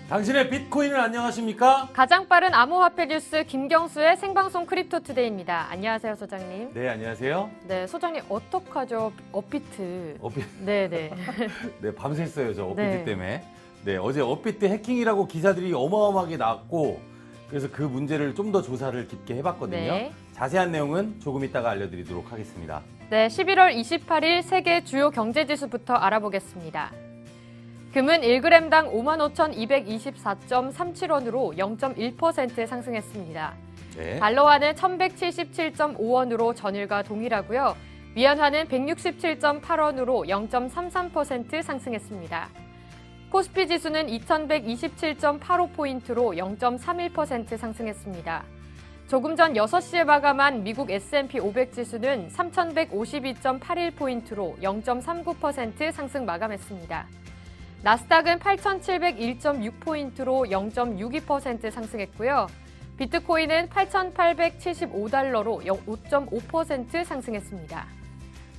당신의 비트코인을 안녕하십니까? 가장 빠른 암호화폐 뉴스 김경수의 생방송 크립토투데이입니다. 안녕하세요, 소장님. 네, 안녕하세요. 네, 소장님 어떡하죠? 업비트. 업비트. 네네. 네, 밤샜어요, 저 업비트 네. 때문에. 네, 어제 업비트 해킹이라고 기사들이 어마어마하게 나왔고 그래서 그 문제를 좀 더 조사를 깊게 해봤거든요. 네. 자세한 내용은 조금 이따가 알려드리도록 하겠습니다. 네, 11월 28일 세계 주요 경제지수부터 알아보겠습니다. 금은 1g당 55,224.37원으로 0.1% 상승했습니다. 네. 달러화는 1,177.5원으로 전일과 동일하고요. 위안화는 167.8원으로 0.33% 상승했습니다. 코스피 지수는 2,127.85포인트로 0.31% 상승했습니다. 조금 전 6시에 마감한 미국 S&P 500 지수는 3,152.81포인트로 0.39% 상승 마감했습니다. 나스닥은 8,701.6포인트로 0.62% 상승했고요. 비트코인은 8,875달러로 5.5% 상승했습니다.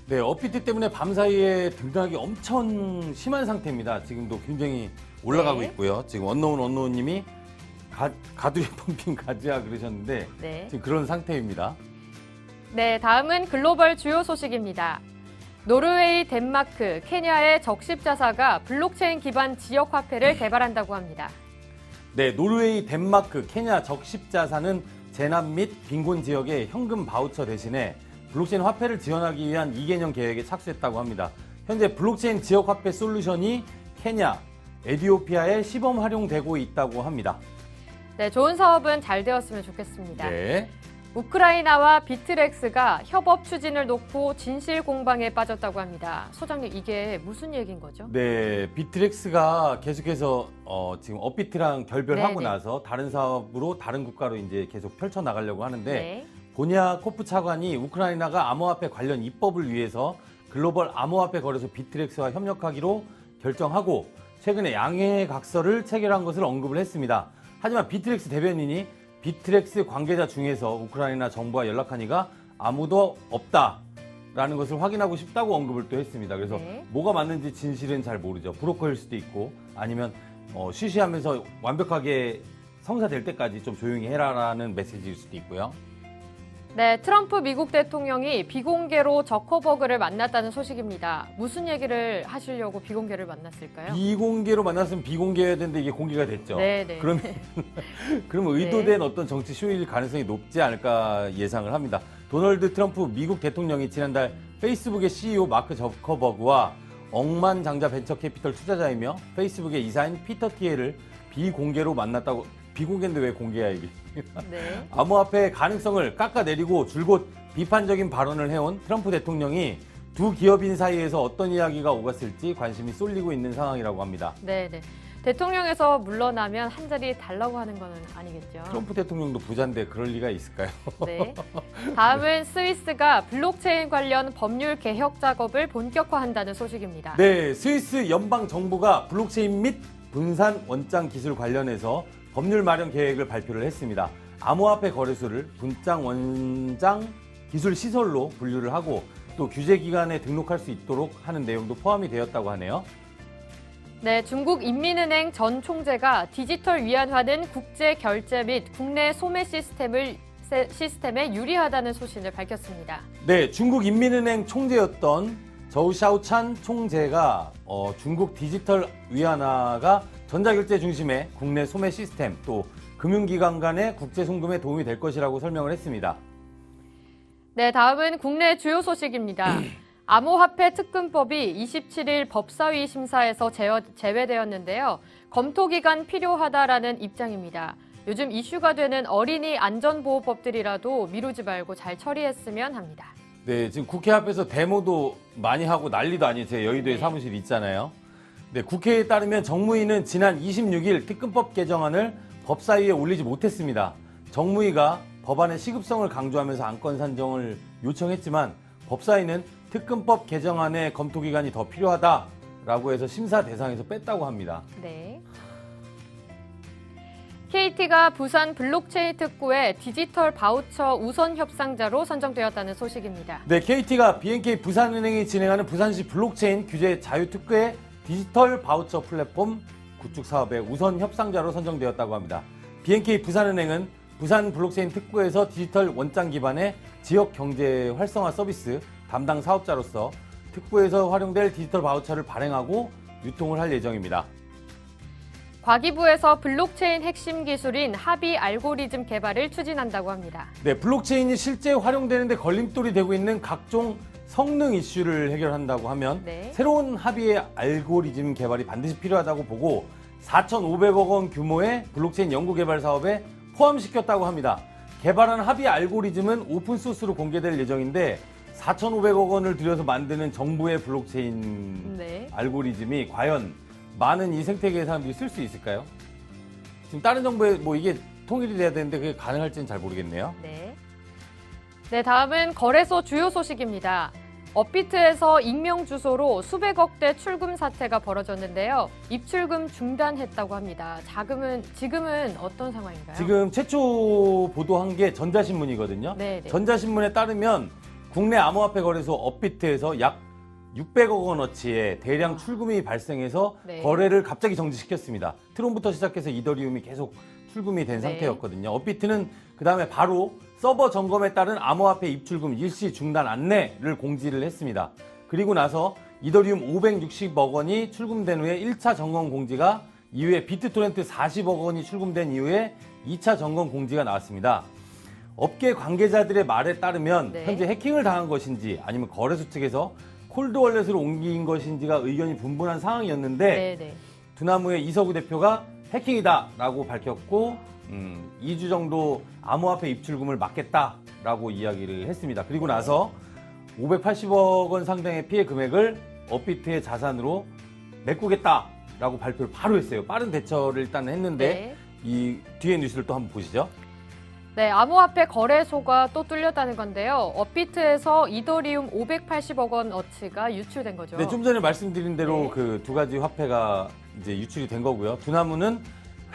네, 업비트 때문에 밤사이에 등락이 엄청 심한 상태입니다. 지금도 굉장히 올라가고 네. 있고요. 지금 언노운님이 가두리 펌핑 가지야 그러셨는데 네. 지금 그런 상태입니다. 네, 다음은 글로벌 주요 소식입니다. 노르웨이, 덴마크, 케냐의 적십자사가 블록체인 기반 지역 화폐를 개발한다고 합니다. 네, 노르웨이, 덴마크, 케냐 적십자사는 재난 및 빈곤 지역의 현금 바우처 대신에 블록체인 화폐를 지원하기 위한 2개년 계획에 착수했다고 합니다. 현재 블록체인 지역 화폐 솔루션이 케냐, 에티오피아에 시범 활용되고 있다고 합니다. 네, 좋은 사업은 잘 되었으면 좋겠습니다. 네. 우크라이나와 비트렉스가 협업 추진을 놓고 진실 공방에 빠졌다고 합니다. 소장님, 이게 무슨 얘기인 거죠? 네, 비트렉스가 계속해서 지금 업비트랑 결별하고 네네. 나서 다른 사업으로 다른 국가로 이제 계속 펼쳐 나가려고 하는데 네. 보냐코프 차관이 우크라이나가 암호화폐 관련 입법을 위해서 글로벌 암호화폐 거래소 비트렉스와 협력하기로 결정하고 최근에 양해각서를 체결한 것을 언급을 했습니다. 하지만 비트렉스 대변인이 비트렉스 관계자 중에서 우크라이나 정부와 연락하니까 아무도 없다라는 것을 확인하고 싶다고 언급을 또 했습니다. 그래서 네. 뭐가 맞는지 진실은 잘 모르죠. 브로커일 수도 있고 아니면 쉬쉬하면서 완벽하게 성사될 때까지 좀 조용히 해라라는 메시지일 수도 있고요. 네, 트럼프 미국 대통령이 비공개로 저커버그를 만났다는 소식입니다. 무슨 얘기를 하시려고 비공개를 만났을까요? 비공개로 만났으면 비공개해야 되는데 이게 공개가 됐죠. 네네. 그러면 의도된 어떤 정치 쇼일 가능성이 높지 않을까 예상을 합니다. 도널드 트럼프 미국 대통령이 지난달 페이스북의 CEO 마크 저커버그와 억만장자 벤처 캐피털 투자자이며 페이스북의 이사인 피터 티엘을 비공개로 만났다고. 비공개인데 왜 공개야 이게. 네. 암호화폐의 가능성을 깎아내리고 줄곧 비판적인 발언을 해온 트럼프 대통령이 두 기업인 사이에서 어떤 이야기가 오갔을지 관심이 쏠리고 있는 상황이라고 합니다. 네네. 대통령에서 물러나면 한 자리 달라고 하는 건 아니겠죠? 트럼프 대통령도 부자인데 그럴 리가 있을까요? 네. 다음은 스위스가 블록체인 관련 법률 개혁 작업을 본격화한다는 소식입니다. 네, 스위스 연방정부가 블록체인 및 분산 원장 기술 관련해서 법률 마련 계획을 발표를 했습니다. 암호화폐 거래소를 분장 원장 기술 시설로 분류를 하고 또 규제 기관에 등록할 수 있도록 하는 내용도 포함이 되었다고 하네요. 네, 중국 인민은행 전 총재가 디지털 위안화는 국제 결제 및 국내 소매 시스템에 유리하다는 소신을 밝혔습니다. 네, 중국 인민은행 총재였던 저우 샤오찬 총재가 중국 디지털 위안화가 전자결제 중심의 국내 소매 시스템 또 금융기관 간의 국제 송금에 도움이 될 것이라고 설명을 했습니다. 네, 다음은 국내 주요 소식입니다. 암호화폐 특근법이 27일 법사위 심사에서 제외되었는데요. 검토 기간 필요하다라는 입장입니다. 요즘 이슈가 되는 어린이 안전보호법들이라도 미루지 말고 잘 처리했으면 합니다. 네, 지금 국회 앞에서 데모도 많이 하고 난리도 아니에요. 제 여의도에 네. 사무실이 있잖아요. 네, 국회에 따르면 정무위는 지난 26일 특근법 개정안을 법사위에 올리지 못했습니다. 정무위가 법안의 시급성을 강조하면서 안건 산정을 요청했지만 법사위는 특근법 개정안의 검토 기간이 더 필요하다라고 해서 심사 대상에서 뺐다고 합니다. 네. KT가 부산 블록체인 특구의 디지털 바우처 우선 협상자로 선정되었다는 소식입니다. 네, KT가 BNK 부산은행이 진행하는 부산시 블록체인 규제 자유특구의 디지털 바우처 플랫폼 구축 사업의 우선 협상자로 선정되었다고 합니다. BNK 부산은행은 부산 블록체인 특구에서 디지털 원장 기반의 지역 경제 활성화 서비스 담당 사업자로서 특구에서 활용될 디지털 바우처를 발행하고 유통을 할 예정입니다. 과기부에서 블록체인 핵심 기술인 합의 알고리즘 개발을 추진한다고 합니다. 네, 블록체인이 실제 활용되는데 걸림돌이 되고 있는 각종 성능 이슈를 해결한다고 하면 네. 새로운 합의의 알고리즘 개발이 반드시 필요하다고 보고 4,500억 원 규모의 블록체인 연구 개발 사업에 포함시켰다고 합니다. 개발한 합의 알고리즘은 오픈소스로 공개될 예정인데 4,500억 원을 들여서 만드는 정부의 블록체인 네. 알고리즘이 과연 많은 이 생태계의 사람들이 쓸 수 있을까요? 지금 다른 정부에 뭐 이게 통일이 돼야 되는데 그게 가능할지는 잘 모르겠네요. 네. 네, 다음은 거래소 주요 소식입니다. 업비트에서 익명 주소로 수백억 대 출금 사태가 벌어졌는데요. 입출금 중단했다고 합니다. 지금은 어떤 상황인가요? 지금 최초 보도한 게 전자신문이거든요. 네, 네. 전자신문에 따르면 국내 암호화폐 거래소 업비트에서 약 600억 원어치의 대량 출금이 발생해서 네. 거래를 갑자기 정지시켰습니다. 트론부터 시작해서 이더리움이 계속 출금이 된 네. 상태였거든요. 업비트는 그 다음에 바로 서버 점검에 따른 암호화폐 입출금 일시 중단 안내를 공지를 했습니다. 그리고 나서 이더리움 560억 원이 출금된 후에 1차 점검 공지가 이후에 비트토렌트 40억 원이 출금된 이후에 2차 점검 공지가 나왔습니다. 업계 관계자들의 말에 따르면 네. 현재 해킹을 당한 것인지 아니면 거래소 측에서 콜드월렛으로 옮긴 것인지가 의견이 분분한 상황이었는데 네, 네. 두나무의 이서구 대표가 해킹이다라고 밝혔고 2주 정도 암호화폐 입출금을 막겠다라고 이야기를 했습니다. 그리고 나서 580억 원 상당의 피해 금액을 업비트의 자산으로 메꾸겠다라고 발표를 바로 했어요. 빠른 대처를 일단 했는데 네. 이 뒤에 뉴스를 또 한번 보시죠. 네, 암호화폐 거래소가 또 뚫렸다는 건데요. 업비트에서 이더리움 580억 원어치가 유출된 거죠. 네, 좀 전에 말씀드린 대로 네. 그 두 가지 화폐가 이제 유출이 된 거고요. 두나무는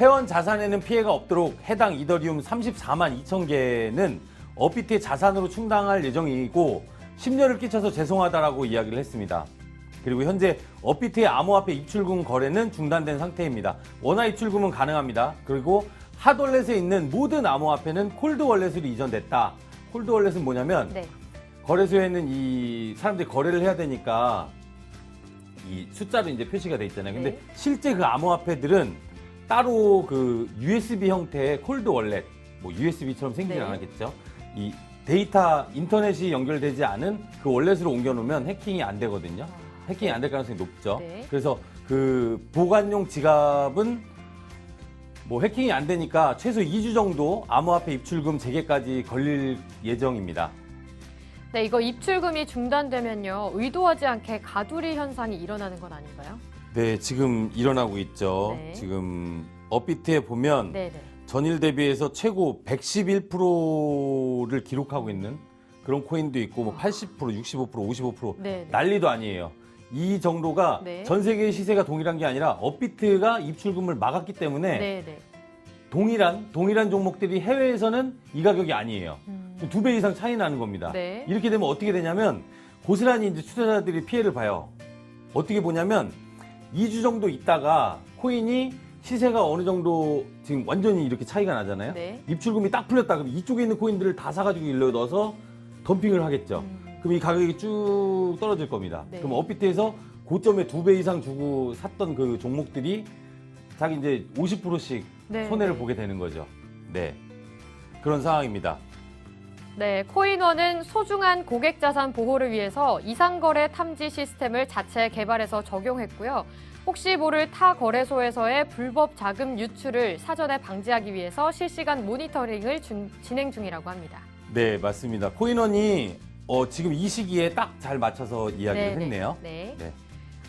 회원 자산에는 피해가 없도록 해당 이더리움 34만 2천 개는 업비트의 자산으로 충당할 예정이고 심려를 끼쳐서 죄송하다라고 이야기를 했습니다. 그리고 현재 업비트의 암호화폐 입출금 거래는 중단된 상태입니다. 원화 입출금은 가능합니다. 그리고 핫월렛에 있는 모든 암호화폐는 콜드월렛으로 이전됐다. 콜드월렛은 뭐냐면 네. 거래소에는 이 사람들이 거래를 해야 되니까 이 숫자로 이제 표시가 돼 있잖아요. 근데 네. 실제 그 암호화폐들은 따로 그 USB 형태의 콜드월렛, 뭐 USB처럼 생기진 네. 않았겠죠. 이 데이터 인터넷이 연결되지 않은 그 월렛으로 옮겨놓으면 해킹이 안 되거든요. 해킹이 안 될 가능성이 높죠. 네. 그래서 그 보관용 지갑은 뭐 해킹이 안 되니까 최소 2주 정도 암호화폐 입출금 재개까지 걸릴 예정입니다. 네, 이거 입출금이 중단되면요. 의도하지 않게 가두리 현상이 일어나는 건 아닌가요? 네, 지금 일어나고 있죠. 네. 지금 업비트에 보면 네, 네. 전일 대비해서 최고 111%를 기록하고 있는 그런 코인도 있고 뭐 80%, 65%, 55% 네, 네. 난리도 아니에요. 이 정도가 네. 전 세계의 시세가 동일한 게 아니라 업비트가 입출금을 막았기 때문에 네, 네. 동일한 종목들이 해외에서는 이 가격이 아니에요. 2배 이상 차이 나는 겁니다. 네. 이렇게 되면 어떻게 되냐면 고스란히 이제 투자자들이 피해를 봐요. 어떻게 보냐면 2주 정도 있다가 코인이 시세가 어느 정도 지금 완전히 이렇게 차이가 나잖아요. 네. 입출금이 딱 풀렸다. 그럼 이쪽에 있는 코인들을 다 사가지고 일로 넣어서 덤핑을 하겠죠. 그럼 이 가격이 쭉 떨어질 겁니다. 네. 그럼 업비트에서 고점에 2배 이상 주고 샀던 그 종목들이 자기 이제 50%씩 네, 손해를 네. 보게 되는 거죠. 네. 그런 상황입니다. 네, 코인원은 소중한 고객 자산 보호를 위해서 이상거래 탐지 시스템을 자체 개발해서 적용했고요. 혹시 모를 타 거래소에서의 불법 자금 유출을 사전에 방지하기 위해서 실시간 모니터링을 진행 중이라고 합니다. 네, 맞습니다. 코인원이 지금 이 시기에 딱 잘 맞춰서 이야기를 했네요. 네. 네.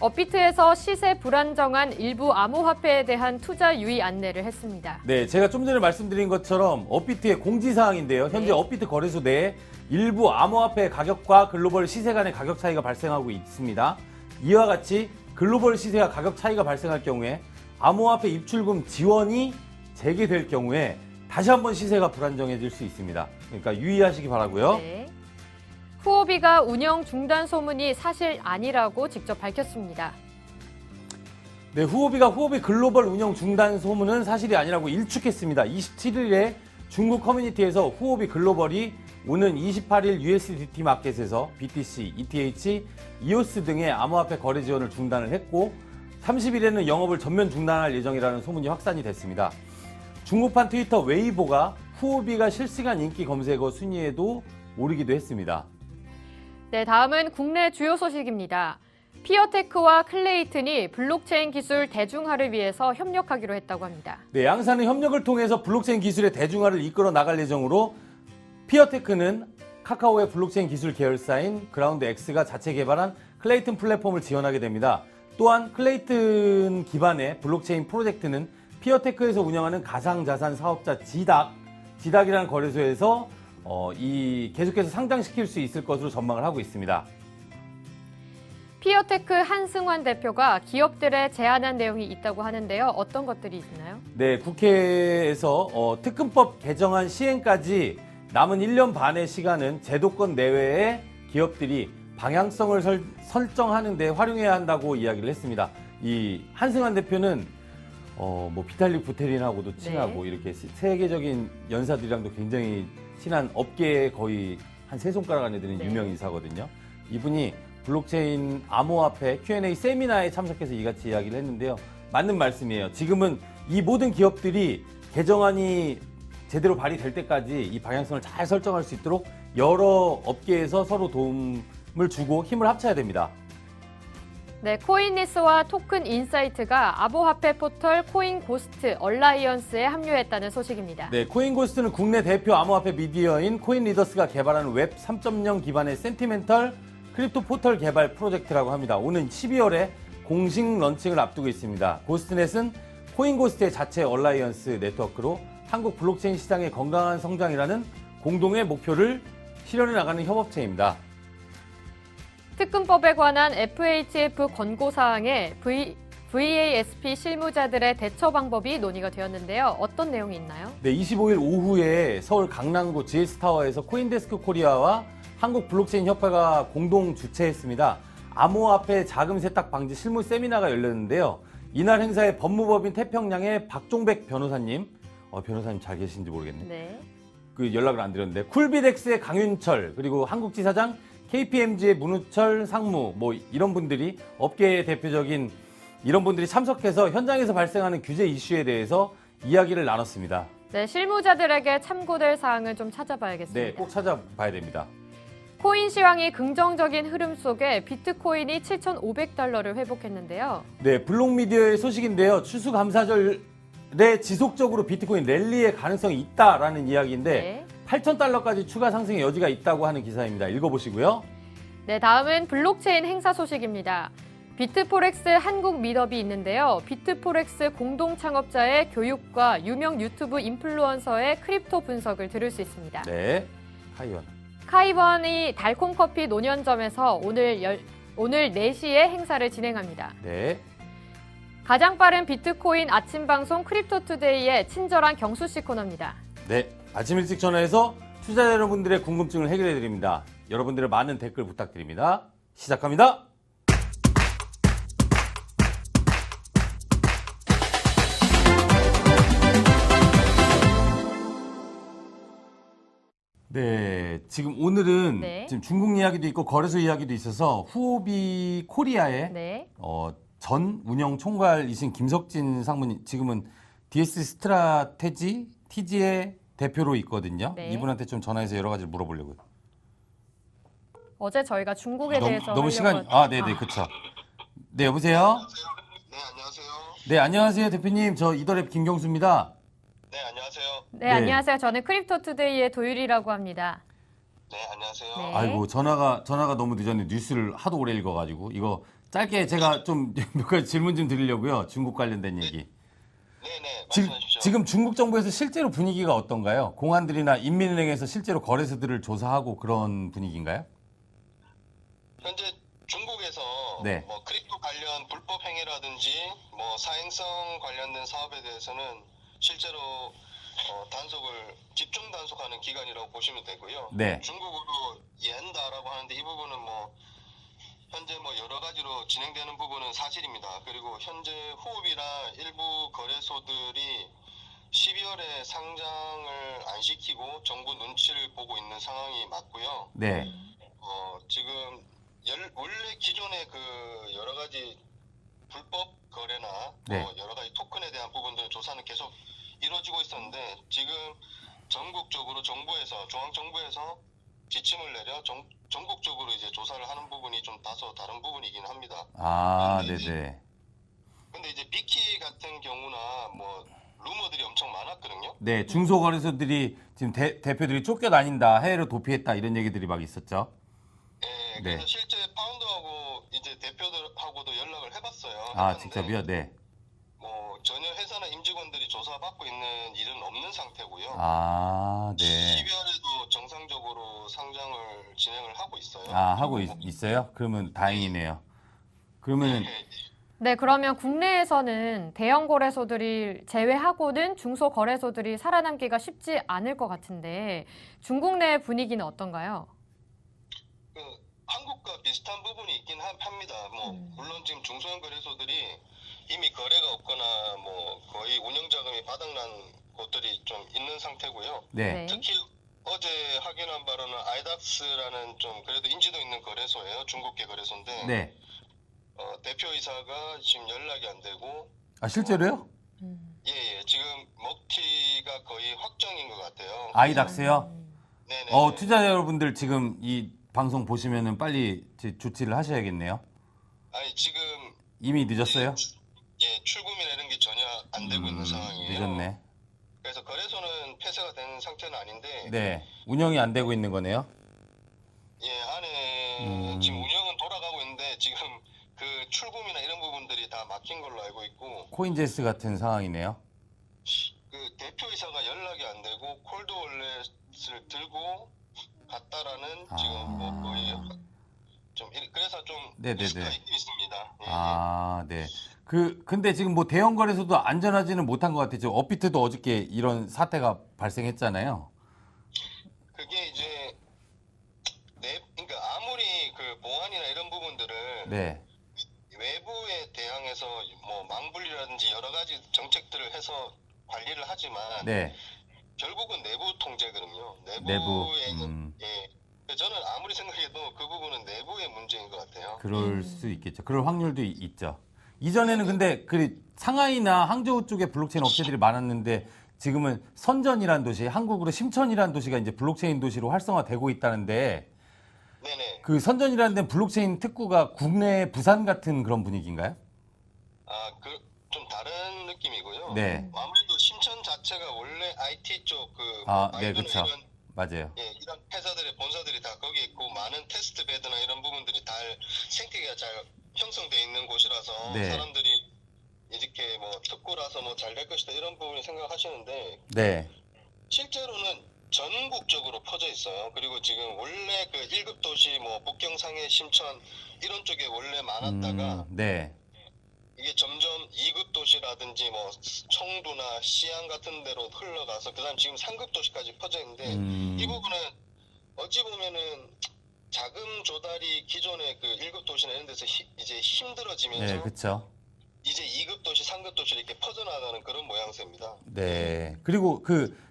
업비트에서 시세 불안정한 일부 암호화폐에 대한 투자 유의 안내를 했습니다. 네, 제가 좀 전에 말씀드린 것처럼 업비트의 공지사항인데요. 현재 네. 업비트 거래소 내에 일부 암호화폐 가격과 글로벌 시세 간의 가격 차이가 발생하고 있습니다. 이와 같이 글로벌 시세와 가격 차이가 발생할 경우에 암호화폐 입출금 지원이 재개될 경우에 다시 한번 시세가 불안정해질 수 있습니다. 그러니까 유의하시기 바라고요. 네. 후오비가 운영 중단 소문이 사실 아니라고 직접 밝혔습니다. 네, 후오비 글로벌 운영 중단 소문은 사실이 아니라고 일축했습니다. 27일에 중국 커뮤니티에서 후오비 글로벌이 오는 28일 USDT 마켓에서 BTC, ETH, EOS 등의 암호화폐 거래 지원을 중단을 했고 30일에는 영업을 전면 중단할 예정이라는 소문이 확산이 됐습니다. 중국판 트위터 웨이보가 후오비가 실시간 인기 검색어 순위에도 오르기도 했습니다. 네, 다음은 국내 주요 소식입니다. 피어테크와 클레이튼이 블록체인 기술 대중화를 위해서 협력하기로 했다고 합니다. 네, 양사는 협력을 통해서 블록체인 기술의 대중화를 이끌어 나갈 예정으로 피어테크는 카카오의 블록체인 기술 계열사인 그라운드X가 자체 개발한 클레이튼 플랫폼을 지원하게 됩니다. 또한 클레이튼 기반의 블록체인 프로젝트는 피어테크에서 운영하는 가상자산 사업자 지닥이라는 거래소에서 계속해서 상장시킬 수 있을 것으로 전망을 하고 있습니다. 피어테크 한승환 대표가 기업들에 제안한 내용이 있다고 하는데요. 어떤 것들이 있나요? 네, 국회에서 특근법 개정안 시행까지 남은 1년 반의 시간은 제도권 내외의 기업들이 방향성을 설정하는 데 활용해야 한다고 이야기를 했습니다. 이 한승환 대표는 비탈릭 부테린하고도 친하고 이렇게 세계적인 연사들이랑도 굉장히 친한 업계에 거의 한 세 손가락 안에 드는 유명 인사거든요. 이분이 블록체인 암호화폐 Q&A 세미나에 참석해서 이같이 이야기를 했는데요. 맞는 말씀이에요. 지금은 이 모든 기업들이 개정안이 제대로 발의될 때까지 이 방향성을 잘 설정할 수 있도록 여러 업계에서 서로 도움을 주고 힘을 합쳐야 됩니다. 네, 코인리스와 토큰 인사이트가 암호화폐 포털 코인고스트 얼라이언스에 합류했다는 소식입니다. 네, 코인고스트는 국내 대표 암호화폐 미디어인 코인리더스가 개발하는 웹 3.0 기반의 센티멘털 크립토 포털 개발 프로젝트라고 합니다. 오는 12월에 공식 런칭을 앞두고 있습니다. 고스트넷은 코인고스트의 자체 얼라이언스 네트워크로 한국 블록체인 시장의 건강한 성장이라는 공동의 목표를 실현해 나가는 협업체입니다. 특근법에 관한 FATF 권고사항에 VASP 실무자들의 대처 방법이 논의가 되었는데요. 어떤 내용이 있나요? 네, 25일 오후에 서울 강남구 GS타워에서 코인데스크 코리아와 한국 블록체인 협회가 공동 주최했습니다. 암호화폐 자금 세탁 방지 실무 세미나가 열렸는데요. 이날 행사에 법무법인 태평양의 박종백 변호사님, 변호사님 잘 계신지 모르겠네. 네. 그 연락을 안 드렸는데 쿨비덱스의 강윤철 그리고 한국지사장 KPMG의 문우철 상무 이런 분들이 업계의 대표적인 이런 분들이 참석해서 현장에서 발생하는 규제 이슈에 대해서 이야기를 나눴습니다. 네, 실무자들에게 참고될 사항을 좀 찾아봐야겠습니다. 네, 꼭 찾아봐야 됩니다. 코인 시황이 긍정적인 흐름 속에 비트코인이 7,500달러를 회복했는데요. 네, 블록미디어의 소식인데요. 추수감사절에 지속적으로 비트코인 랠리의 가능성이 있다라는 이야기인데 네. 8,000달러까지 추가 상승의 여지가 있다고 하는 기사입니다. 읽어보시고요. 네, 다음은 블록체인 행사 소식입니다. 비트포렉스 한국 미더비 있는데요. 비트포렉스 공동 창업자의 교육과 유명 유튜브 인플루언서의 크립토 분석을 들을 수 있습니다. 네, 하이원. 카이번이 달콤커피 논현점에서 오늘 4시에 행사를 진행합니다. 네. 가장 빠른 비트코인 아침 방송 크립토투데이의 친절한 경수 씨 코너입니다. 네, 아침 일찍 전화해서 투자자 여러분들의 궁금증을 해결해 드립니다. 여러분들의 많은 댓글 부탁드립니다. 시작합니다. 네, 지금 오늘은 네. 지금 중국 이야기도 있고 거래소 이야기도 있어서 후오비 코리아의 네. 전 운영 총괄이신 김석진 상무님 지금은 DS 스트라테지 TG의 대표로 있거든요. 네. 이분한테 좀 전화해서 여러 가지를 물어보려고요. 어제 저희가 중국에 대해서 너무 시간이 네네 그렇죠. 네, 여보세요. 네, 안녕하세요. 네, 안녕하세요 대표님. 저 이더랩 김경수입니다. 네, 안녕하세요. 네, 네. 안녕하세요. 저는 크립토투데이의 도율이라고 합니다. 네, 안녕하세요. 네. 아이고 전화가 너무 늦었네. 뉴스를 하도 오래 읽어가지고 이거 짧게 제가 좀 몇 가지 질문 좀 드리려고요. 중국 관련된 얘기. 네, 말씀해 주십시오. 지금 중국 정부에서 실제로 분위기가 어떤가요? 공안들이나 인민은행에서 실제로 거래소들을 조사하고 그런 분위기인가요? 현재 중국에서 네. 크립토 관련 불법 행위라든지 사행성 관련된 사업에 대해서는 실제로 집중 단속하는 기관이라고 보시면 되고요. 네. 중국어로 연다라고 하는데 이 부분은 현재 뭐 여러 가지로 진행되는 부분은 사실입니다. 그리고 현재 호흡이나 일부 거래소들이 12월에 상장을 안 시키고 정부 눈치를 보고 있는 상황이 맞고요. 네. 지금 원래 기존의 그 여러 가지 불법 거래나 네. 여러 가지 토큰에 대한 부분들 조사는 계속 이루어지고 있었는데 지금 전국적으로 정부에서 중앙정부에서 지침을 내려 전국적으로 이제 조사를 하는 부분이 좀 다소 다른 부분이긴 합니다. 아, 근데 네네. 근데 이제 비키 같은 경우나 뭐 루머들이 엄청 많았거든요. 네, 중소거래소들이 지금 대표들이 쫓겨다닌다, 해외로 도피했다 이런 얘기들이 막 있었죠. 네, 네. 그래서 실제 파운더하고 이제 대표들하고도 연락을 해봤어요. 아, 해봤는데 직접이요? 네. 뭐 전혀 회사나 임직원들이 조사받고 있는 일은 없는 상태고요. 아, 네. 12월에도 정상적으로 상장을 진행을 하고 있어요. 아, 하고 있어요? 그러면 다행이네요. 그러면은, 네, 네, 그러면 국내에서는 대형 거래소들이 제외하고는 중소 거래소들이 살아남기가 쉽지 않을 것 같은데 중국 내 분위기는 어떤가요? 그 한국과 비슷한 부분이 있긴 합니다. 뭐 물론 지금 중소형 거래소들이 이미 거래가 없거나 뭐 거의 운영 자금이 바닥난 곳들이 좀 있는 상태고요. 네. 특히 어제 확인한 바로는 아이닥스라는 좀 그래도 인지도 있는 거래소예요. 중국계 거래소인데 네. 대표이사가 지금 연락이 안 되고 아, 실제로요? 예, 지금 먹튀가 거의 확정인 것 같아요. 아이닥스요? 네네. 투자자 여러분들 지금 이 방송 보시면은 빨리 조치를 하셔야겠네요. 아니 지금 이미 늦었어요? 예, 출금이나 이런 게 전혀 안 되고 있는 상황이에요. 늦었네. 그래서 거래소는 폐쇄가 된 상태는 아닌데 네. 운영이 안 되고 있는 거네요? 예, 안에 지금 운영은 돌아가고 있는데 지금 그 출금이나 이런 부분들이 다 막힌 걸로 알고 있고 코인제스 같은 상황이네요. 그 대표이사가 연락이 안 되고 콜드월렛을 들고 갔다라는 지금 뭐 거의 좀 그래서 좀 네네네. 리스크가 있긴 있습니다. 예, 아, 네. 근데 지금 뭐 대형 거래소도 안전하지는 못한 것 같아요. 지금 업비트도 어저께 이런 사태가 발생했잖아요. 그게 이제 그러니까 아무리 그 보안이나 이런 부분들을 네. 외부에 대항해서 뭐 망분리라든지 여러 가지 정책들을 해서 관리를 하지만 네. 결국은 내부 통제거든요. 내부. 내부에 예. 저는 아무리 생각해도 그 부분은 내부의 문제인 것 같아요. 그럴 수 있겠죠. 그럴 확률도 있죠. 이전에는 근데 그 상하이나 항저우 쪽에 블록체인 업체들이 많았는데 지금은 선전이란 도시, 한국으로 심천이란 도시가 이제 블록체인 도시로 활성화되고 있다는데 네네. 그 선전이라는 데는 블록체인 특구가 국내 부산 같은 그런 분위기인가요? 좀 다른 느낌이고요. 네. 아무래도 심천 자체가 원래 IT 쪽 네, 그렇죠. 이런 맞아요. 예, 이런 회사들의 본사들이 다 거기 있고 많은 테스트 베드나 이런 부분들이 잘 생태계가 잘 형성돼 있는 곳이라서 네. 사람들이 이렇게 뭐 특구라서 뭐 잘 될 것이다 이런 부분을 생각하시는데 네. 실제로는 전국적으로 퍼져 있어요. 그리고 지금 원래 그 1급 도시 뭐 북경상해 심천 이런 쪽에 원래 많았다가 네. 이게 점점 2급 도시라든지 뭐 청두나 시안 같은 데로 흘러가서 그다음 지금 3급 도시까지 퍼져 있는데 이 부분은 어찌 보면은 자금 조달이 기존의 그 1급 도시나 이런 데서 이제 힘들어지면서 네, 그렇죠. 이제 2급 도시, 3급 도시 이렇게 퍼져나가는 그런 모양새입니다. 네. 그리고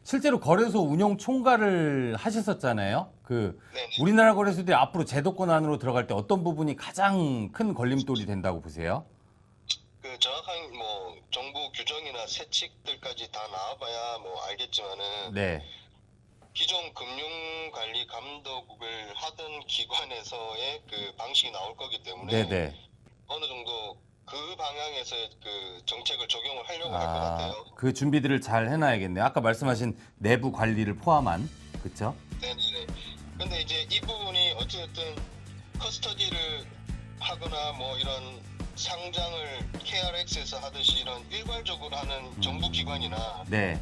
실제로 거래소 운영 총괄을 하셨었잖아요. 네네. 우리나라 거래소들이 앞으로 제도권 안으로 들어갈 때 어떤 부분이 가장 큰 걸림돌이 된다고 보세요? 그 정확한 뭐 정부 규정이나 세칙들까지 다 나와봐야 뭐 알겠지만은 네. 기존 금융관리 감독을 하던 기관에서의 그 방식이 나올 거기 때문에 네네. 어느 정도 그 방향에서의 그 정책을 적용을 하려고 할 것 같아요. 그 준비들을 잘 해놔야겠네요. 아까 말씀하신 내부 관리를 포함한, 그렇죠? 네네네. 근데 이제 이 부분이 어쨌든 커스터디를 하거나 뭐 이런 상장을 KRX에서 하듯이 이런 일괄적으로 하는 정부 기관이나 네.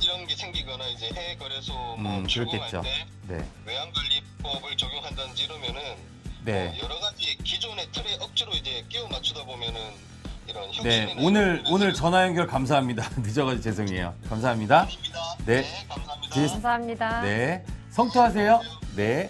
이런 게 생기거나 이제 해외 거래소 뭐 그렇겠죠. 출금할 때 네. 외환관리법을 적용한다든지 이러면은 네. 여러 가지 기존의 틀에 억지로 이제 끼워 맞추다 보면은 이런 네. 혁신이나 오늘 전화 연결 감사합니다. 늦어가지고 죄송해요. 감사합니다. 네. 감사합니다. 지- 감사합니다. 네. 성투하세요. 네.